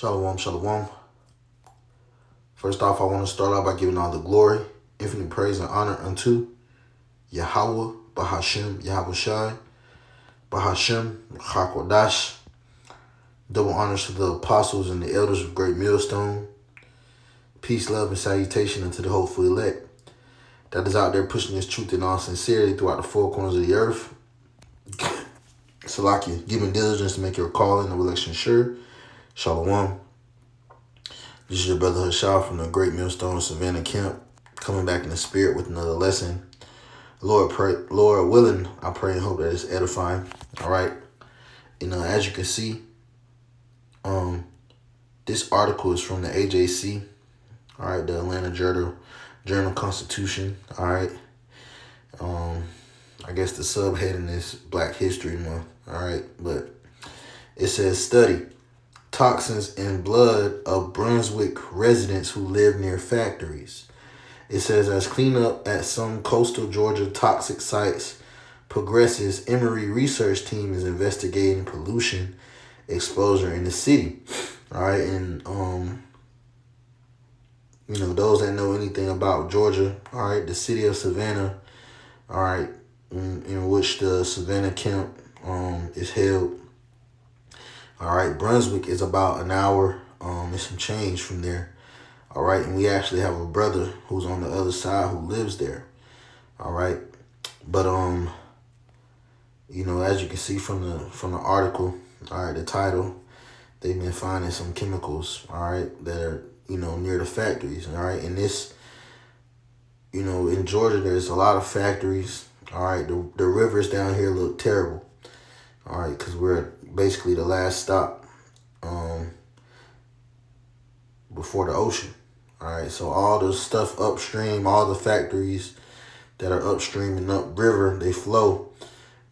Shalom, shalom. First off, I want to start out by giving all the glory, infinite praise, and honor unto Yahweh, Bahashem, Yahweh Shai, Bahashem, Hakodash. Double honors to the apostles and the elders of Great Millstone. Peace, love, and salutation unto the hopeful elect that is out there pushing this truth in all sincerity throughout the four corners of the earth. Salakia, giving diligence to make your calling of election sure. Shalom. This is your brother Hashal from the Great Millstone Savannah Camp, coming back in the spirit with another lesson. Lord willing, I pray and hope that it's edifying. All right. As you can see, this article is from the AJC. All right, the Atlanta Journal Constitution. All right. I guess the subheading is Black History Month. All right, but it says study. Toxins in blood of Brunswick residents who live near factories. It says as cleanup at some coastal Georgia toxic sites progresses, Emory research team is investigating pollution exposure in the city. All right, and those that know anything about Georgia, all right, the city of Savannah, all right, in which the Savannah camp is held. All right, Brunswick is about an hour and some change from there. All right, and we actually have a brother who's on the other side who lives there. All right, but as you can see from the article, all right, the title, they've been finding some chemicals, all right, that are near the factories. All right, and this, in Georgia, there's a lot of factories. All right, the rivers down here look terrible. All right, because we're basically the last stop before the ocean. All right, so all the stuff upstream, all the factories that are upstream and upriver, they flow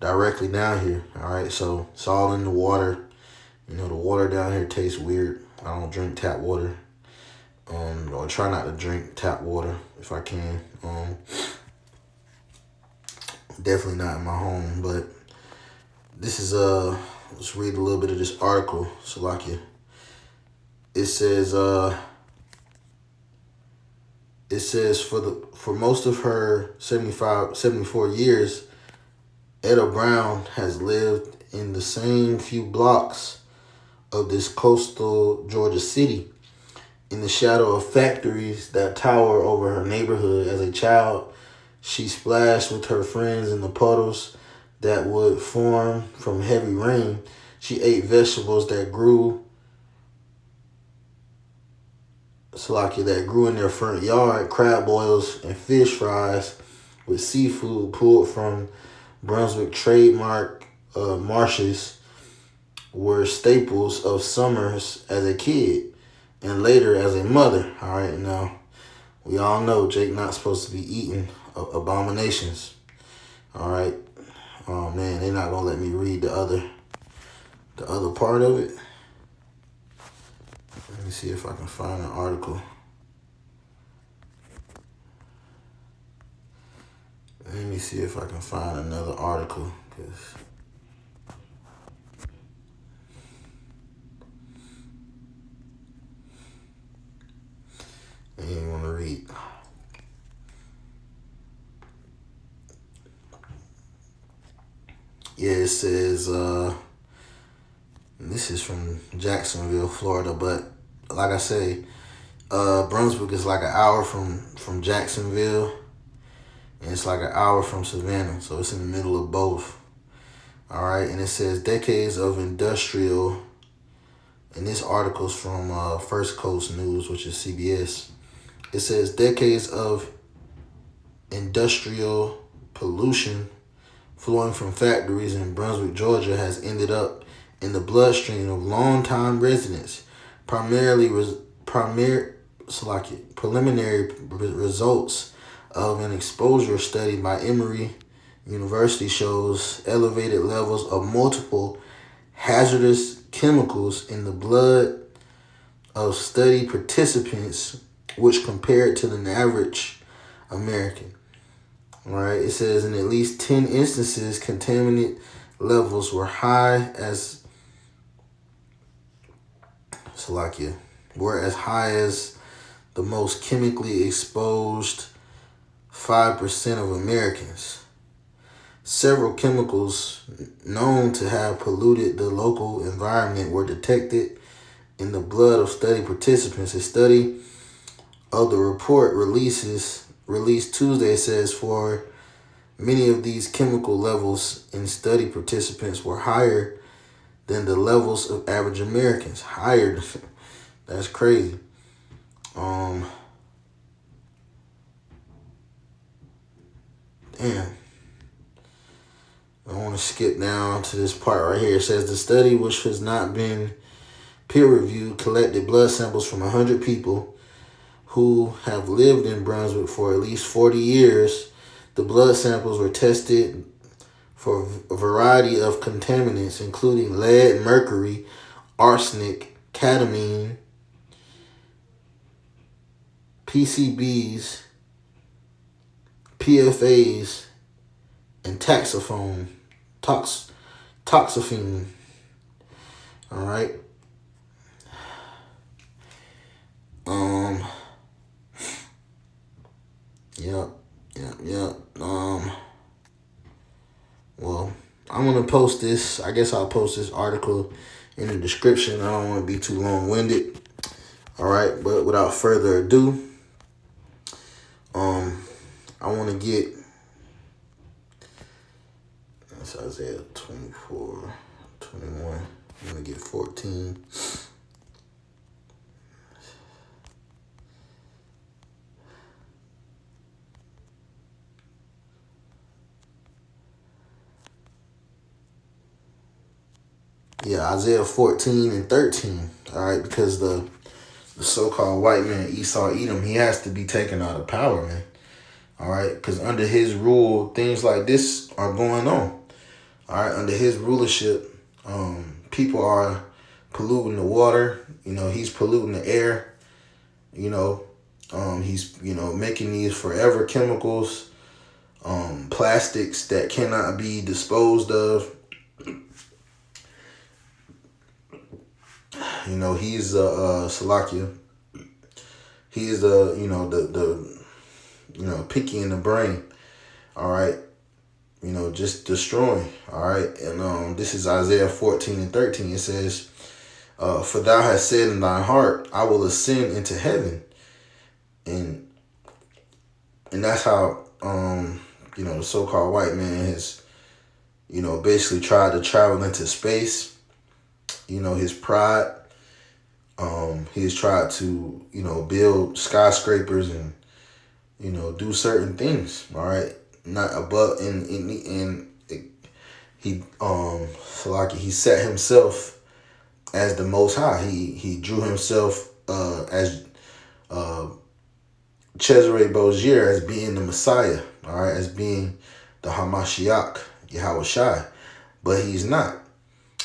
directly down here. All right, so it's all in the water. The water down here tastes weird. I don't drink tap water, or try not to drink tap water if I can. Definitely not in my home, but this is let's read a little bit of this article, Salakia. It says for most of her 74 years, Etta Brown has lived in the same few blocks of this coastal Georgia city, in the shadow of factories that tower over her neighborhood. As a child, she splashed with her friends in the puddles that would form from heavy rain. She ate vegetables that grew in their front yard. Crab boils and fish fries with seafood pulled from Brunswick trademark marshes were staples of summers as a kid and later as a mother. All right, now we all know Jake not supposed to be eating abominations. All right. Oh man, they're not gonna let me read the other part of it. Let me see if I can find an article. Let me see if I can find another article, because I didn't want to read. Yeah, it says, this is from Jacksonville, Florida, but like I say, Brunswick is like an hour from Jacksonville, and it's like an hour from Savannah, so it's in the middle of both. All right, and it says decades of industrial, and this article's from First Coast News, which is CBS. It says decades of industrial pollution flowing from factories in Brunswick, Georgia, has ended up in the bloodstream of longtime residents. Preliminary results of an exposure study by Emory University shows elevated levels of multiple hazardous chemicals in the blood of study participants, which compared to the average American. All right, it says in at least 10 instances, contaminant levels were high as Slovakia, were as high as the most chemically exposed 5% of Americans. Several chemicals known to have polluted the local environment were detected in the blood of study participants. A study of the report released Tuesday says for many of these chemical levels in study participants were higher than the levels of average Americans. Higher. That's crazy. Damn. I want to skip down to this part right here. It says the study, which has not been peer-reviewed, collected blood samples from 100 people who have lived in Brunswick for at least 40 years. The blood samples were tested for a variety of contaminants, including lead, mercury, arsenic, cadmium, PCBs, PFAs, and toxophene. All right. Yep. Well, I'm gonna post this. I guess I'll post this article in the description. I don't want to be too long-winded. All right, but without further ado, I want to get. That's Isaiah 24, 21. I'm gonna get 14. Yeah, Isaiah 14 and 13. All right, because the so-called white man, Esau, Edom, he has to be taken out of power, man. All right, because under his rule, things like this are going on. All right, under his rulership, people are polluting the water. He's polluting the air. He's making these forever chemicals, plastics that cannot be disposed of. He's Slovakia. He's the pinky in the brain. All right. Just destroying. All right. And this is Isaiah 14 and 13. It says, for thou hast said in thine heart, I will ascend into heaven. And that's how, the so-called white man has, basically tried to travel into space. His pride. He's tried to, build skyscrapers and, do certain things. All right. Not above he set himself as the Most High. He drew himself as Cesare Borgia as being the Messiah, all right, as being the Hamashiach, Yahweh Shai, but he's not.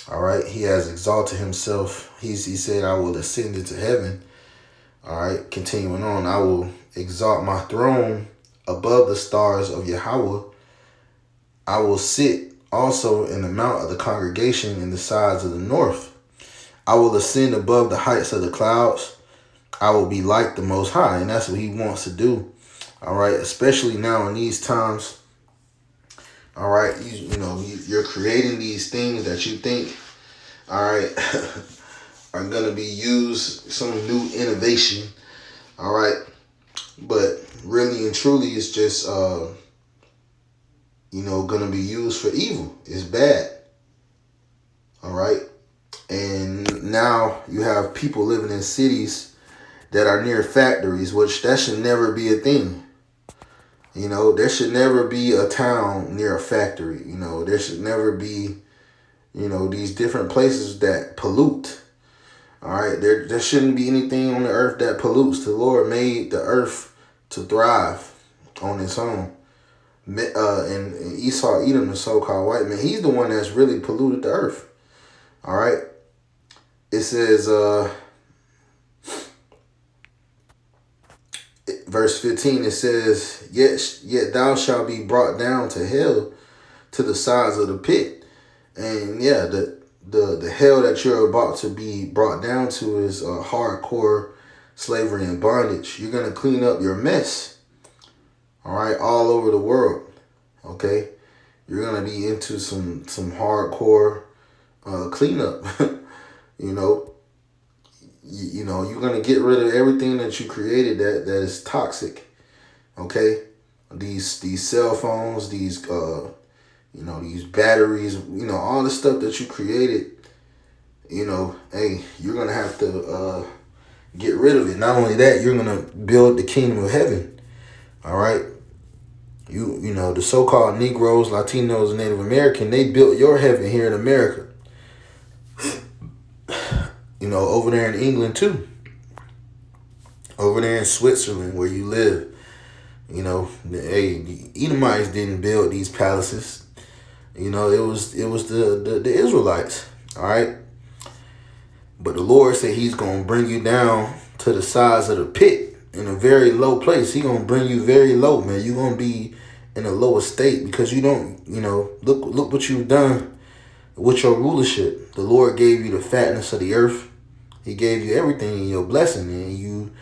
All right, he has exalted himself. He said, I will ascend into heaven. All right, continuing on, I will exalt my throne above the stars of Yahweh. I will sit also in the mount of the congregation in the sides of the north. I will ascend above the heights of the clouds. I will be like the Most High. And that's what he wants to do. All right, especially now in these times. All right, you're creating these things that you think, all right, are going to be used, some new innovation. All right. But really and truly, it's just, going to be used for evil. It's bad. All right. And now you have people living in cities that are near factories, which that should never be a thing. There should never be a town near a factory. There should never be, these different places that pollute. All right, there shouldn't be anything on the earth that pollutes. The Lord made the earth to thrive on its own. And Esau, Edom, the so-called white man, he's the one that's really polluted the earth. All right. It says, verse 15, it says, yet thou shalt be brought down to hell, to the sides of the pit. And yeah, the hell that you're about to be brought down to is hardcore slavery and bondage. You're gonna clean up your mess, all right, all over the world. Okay, you're gonna be into some hardcore cleanup. you know, you're gonna get rid of everything that you created that is toxic. Okay, these cell phones, these these batteries, all the stuff that you created. Hey, you're gonna have to get rid of it. Not only that, you're gonna build the kingdom of heaven. All right. The so-called Negroes, Latinos, and Native American, they built your heaven here in America. Over there in England too. Over there in Switzerland where you live. The Edomites didn't build these palaces. It was the Israelites. All right. But the Lord said he's going to bring you down to the size of the pit in a very low place. He's going to bring you very low, man. You're going to be in a lower state because you don't, look what you've done with your rulership. The Lord gave you the fatness of the earth. He gave you everything in your blessing, and you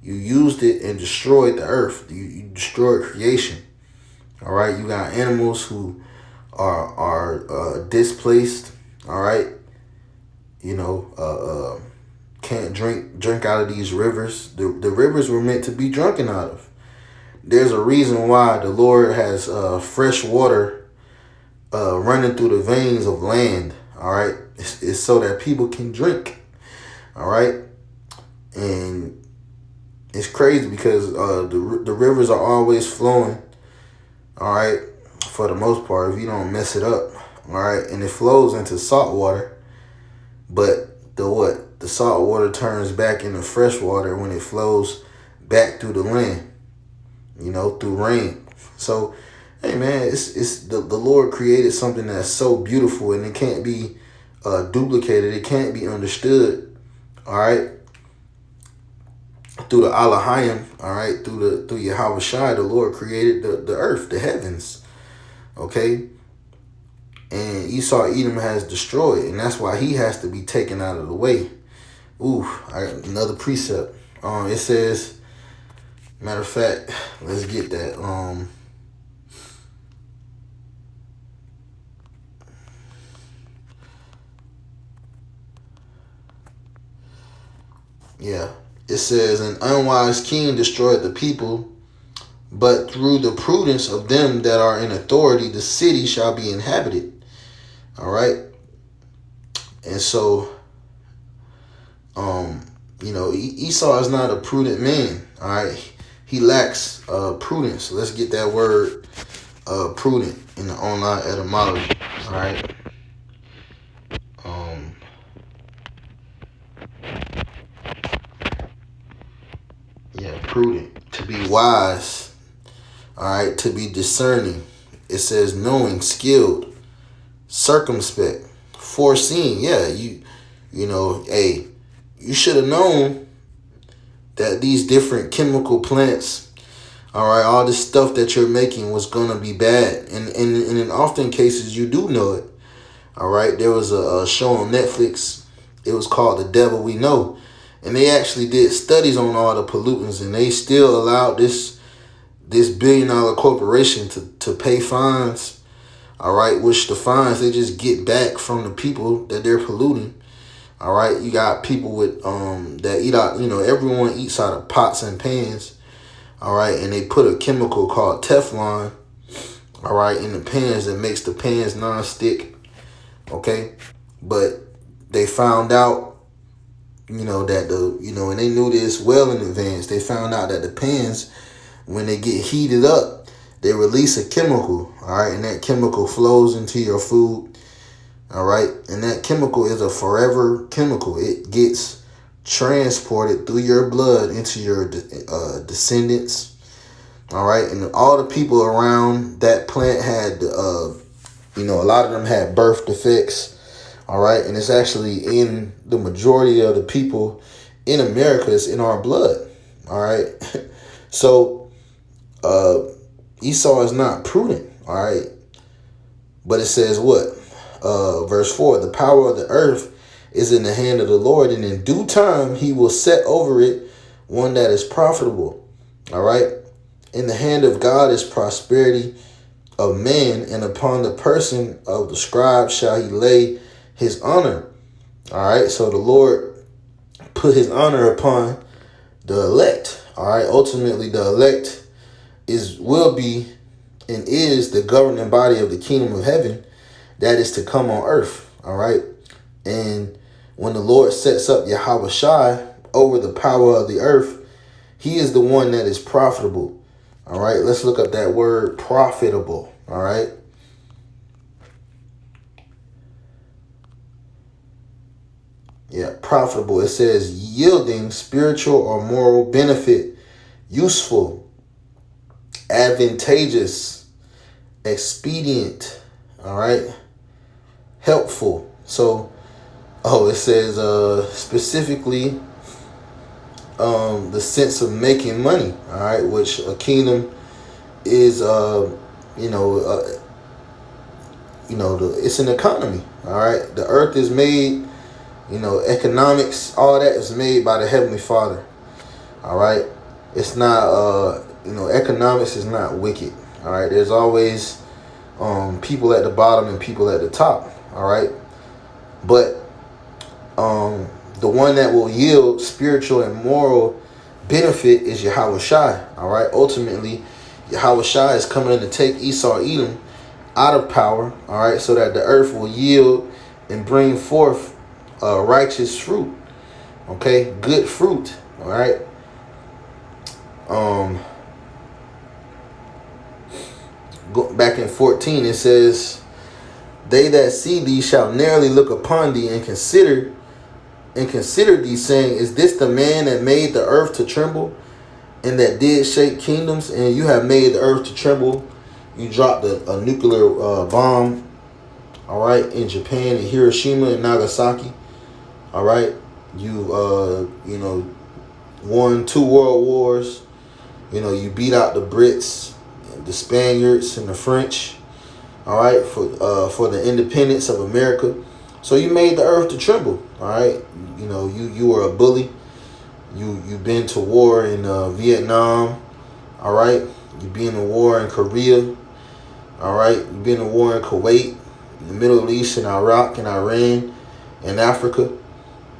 used it and destroyed the earth. You destroyed creation. All right. You got animals who are displaced. All right. Can't drink out of these rivers. The rivers were meant to be drunken out of. There's a reason why the Lord has fresh water running through the veins of land. All right. It's so that people can drink. All right. And it's crazy because the rivers are always flowing. All right. For the most part, if you don't mess it up. All right. And it flows into salt water. But the salt water turns back into fresh water when it flows back through the land, through rain. So, hey man, it's the Lord created something that's so beautiful and it can't be duplicated. It can't be understood. All right. Through the Elohim, all right, through Yahweh Shai, the Lord created the earth, the heavens. Okay. And Esau, Edom has destroyed, and that's why he has to be taken out of the way. Ooh, I got another precept. It says, matter of fact, let's get that. Yeah, it says, an unwise king destroyed the people, but through the prudence of them that are in authority, the city shall be inhabited. All right. And so, Esau is not a prudent man. All right. He lacks prudence. Let's get that word prudent in the online etymology. All right. Prudent. To be wise. All right. To be discerning. It says knowing, skilled, circumspect, foreseeing. Yeah, hey, you should have known that these different chemical plants, all right, all this stuff that you're making was gonna be bad, and in often cases you do know it. All right, there was a show on Netflix. It was called The Devil We Know, and they actually did studies on all the pollutants, and they still allowed this billion-dollar corporation to pay fines. All right, which the fines they just get back from the people that they're polluting. All right, you got people with that eat out. Everyone eats out of pots and pans. All right, and they put a chemical called Teflon. All right, in the pans that makes the pans non-stick. Okay, but they found out, that and they knew this well in advance. They found out that the pans, when they get heated up, they release a chemical, all right, and that chemical flows into your food, all right, and that chemical is a forever chemical. It gets transported through your blood into your descendants, all right, and all the people around that plant had, a lot of them had birth defects, all right, and it's actually in the majority of the people in America. It's in our blood, all right, so, Esau is not prudent, all right? But it says what? Verse 4, the power of the earth is in the hand of the Lord, and in due time he will set over it one that is profitable. All right. In the hand of God is prosperity of man, and upon the person of the scribe shall he lay his honor. All right. So the Lord put his honor upon the elect. All right. Ultimately, the elect will be and is the governing body of the kingdom of heaven that is to come on earth. All right. And when the Lord sets up Yahweh Shai over the power of the earth, he is the one that is profitable. All right. Let's look up that word profitable. All right. Yeah, profitable. It says yielding spiritual or moral benefit, useful, advantageous, expedient. All right. Helpful. So, it says specifically the sense of making money. All right, which a kingdom is it's an economy. All right, the earth is made, economics, all that is made by the Heavenly Father. All right, it's not economics is not wicked. All right, there's always people at the bottom and people at the top. All right, but the one that will yield spiritual and moral benefit is Yahweh Shai. All right, ultimately Yahweh Shai is coming to take Esau Edom out of power. All right, so that the earth will yield and bring forth righteous fruit. Okay, good fruit. All right. Go back in 14, it says, they that see thee shall narrowly look upon thee and consider thee, saying, is this the man that made the earth to tremble and that did shake kingdoms? And you have made the earth to tremble. You dropped a nuclear bomb, all right, in Japan, in Hiroshima and Nagasaki. All right, you won 2 world wars. You beat out the Brits, the Spaniards, and the French. All right, for the independence of America. So you made the earth to tremble. All right, you were a bully. You've been to war in Vietnam. All right, you've been in war in Korea. All right, you've been in war in Kuwait, in the Middle East, in Iraq, and Iran, and Africa.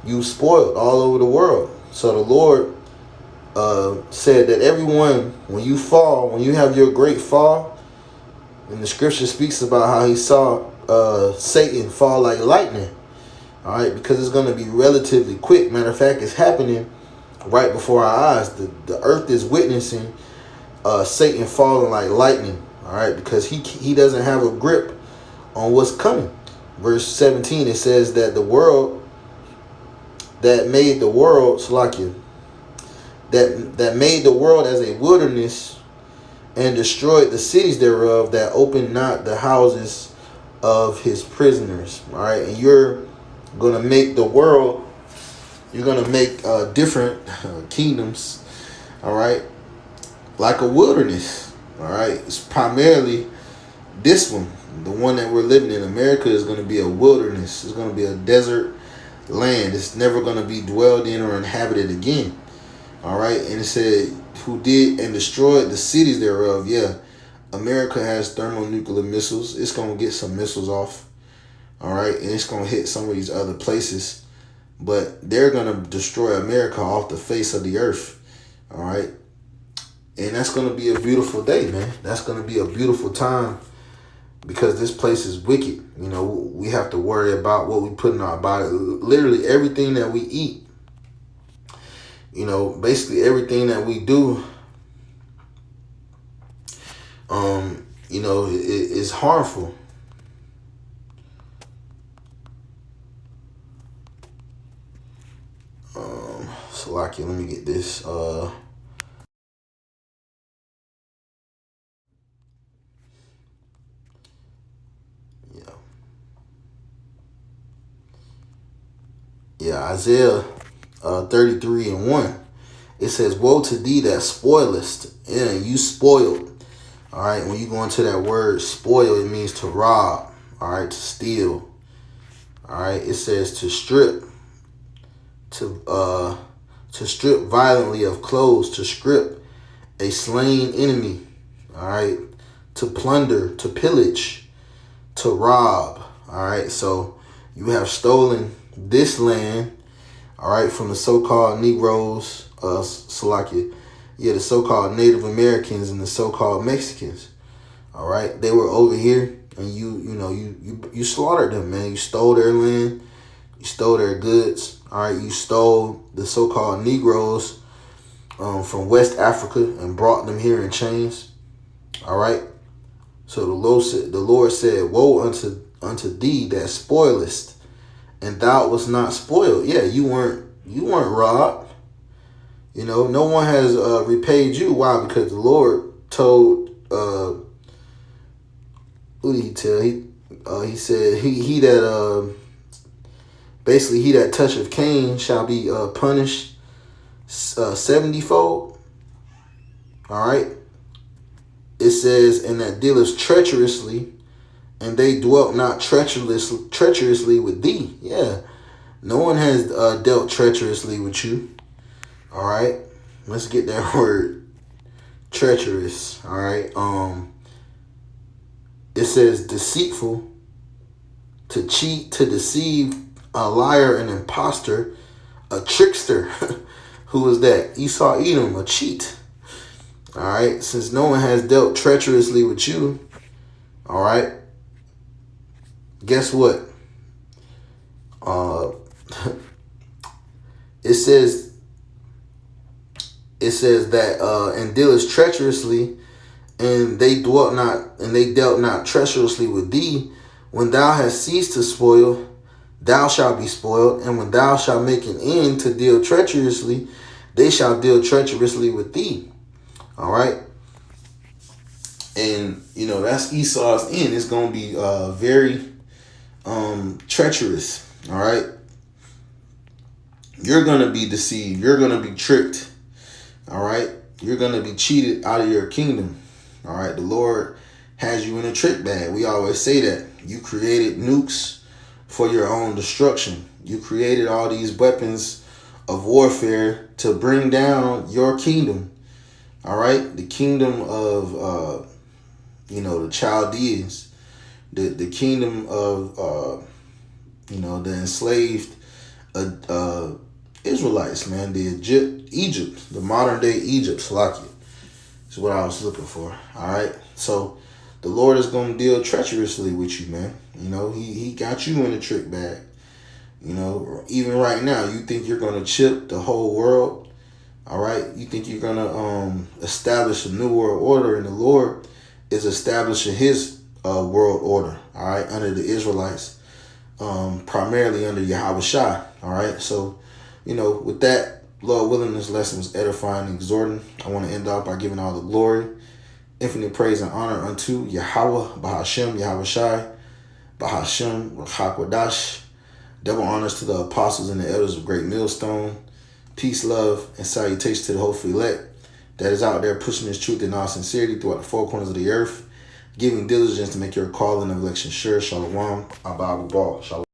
You spoiled all over the world. So the Lord said that everyone, when you fall, when you have your great fall, and the scripture speaks about how he saw Satan fall like lightning. All right, because it's going to be relatively quick. Matter of fact, it's happening right before our eyes. The earth is witnessing Satan falling like lightning. All right, because he doesn't have a grip on what's coming. Verse 17, it says that the world that made the world, Salakia, that made the world as a wilderness and destroyed the cities thereof, that opened not the houses of his prisoners. All right, and you're going to make the world, you're going to make different kingdoms, all right, like a wilderness. All right, it's primarily this one, the one that we're living in. America is going to be a wilderness. It's going to be a desert land. It's never going to be dwelled in or inhabited again. All right, and it said, who did and destroyed the cities thereof. Yeah, America has thermonuclear missiles. It's going to get some missiles off. All right, and it's going to hit some of these other places. But they're going to destroy America off the face of the earth. All right. And that's going to be a beautiful day, man. That's going to be a beautiful time, because this place is wicked. We have to worry about what we put in our body. Literally everything that we eat, basically everything that we do, is harmful. So, let me get this. Isaiah 33:1. It says, woe to thee that spoilest. Yeah, you spoiled. All right, when you go into that word spoil, it means to rob. All right, to steal. All right, it says to strip violently of clothes, to strip a slain enemy. All right, to plunder, to pillage, to rob. All right, so you have stolen this land, all right, from the so-called Negroes, Salakia, yeah, the so-called Native Americans and the so-called Mexicans. All right, they were over here, and you slaughtered them, man. You stole their land, you stole their goods. All right, you stole the so-called Negroes from West Africa and brought them here in chains. All right. So the Lord said, "Woe unto thee that spoilest, and thou was not spoiled." Yeah, you weren't robbed. No one has repaid you. Why? Because the Lord told who did he tell? He said he that basically he that toucheth Cain shall be punished 70-fold. All right. It says, and that dealeth treacherously, and they dwelt not treacherously with thee. Yeah. No one has dealt treacherously with you. All right. Let's get that word. Treacherous. All right. It says deceitful, to cheat, to deceive, a liar, an imposter, a trickster. Who is that? Esau Edom, a cheat. All right. Since no one has dealt treacherously with you, all right, guess what? It says that and dealest treacherously, and they dealt not treacherously with thee. When thou hast ceased to spoil, thou shalt be spoiled, and when thou shalt make an end to deal treacherously, they shall deal treacherously with thee. All right. And that's Esau's end. It's gonna be very treacherous. All right. You're gonna be deceived. You're gonna be tricked. All right. You're gonna be cheated out of your kingdom. All right. The Lord has you in a trick bag. We always say that. You created nukes for your own destruction. You created all these weapons of warfare to bring down your kingdom. All right. The kingdom of the Chaldeans, the kingdom of the enslaved Israelites, man, Egypt, the modern day Egypt, Salakia, is what I was looking for. All right. So the Lord is going to deal treacherously with you, man. He got you in a trick bag. Even right now, you think you're going to chip the whole world. All right. You think you're going to establish a new world order, and the Lord is establishing his world order. All right. Under the Israelites, primarily under Yahweh Shai. All right. So, with that, Lord willing, this lesson was edifying and exhorting. I want to end off by giving all the glory, infinite praise and honor unto Yahweh, Bahashem, Yahweh Shai, Bahashem, Rachakwadash. Double honors to the apostles and the elders of Great Millstone. Peace, love, and salutation to the hopeful elect that is out there pushing this truth in all sincerity throughout the four corners of the earth, giving diligence to make your calling of election sure. Shalom. Abba Ball. Shalom.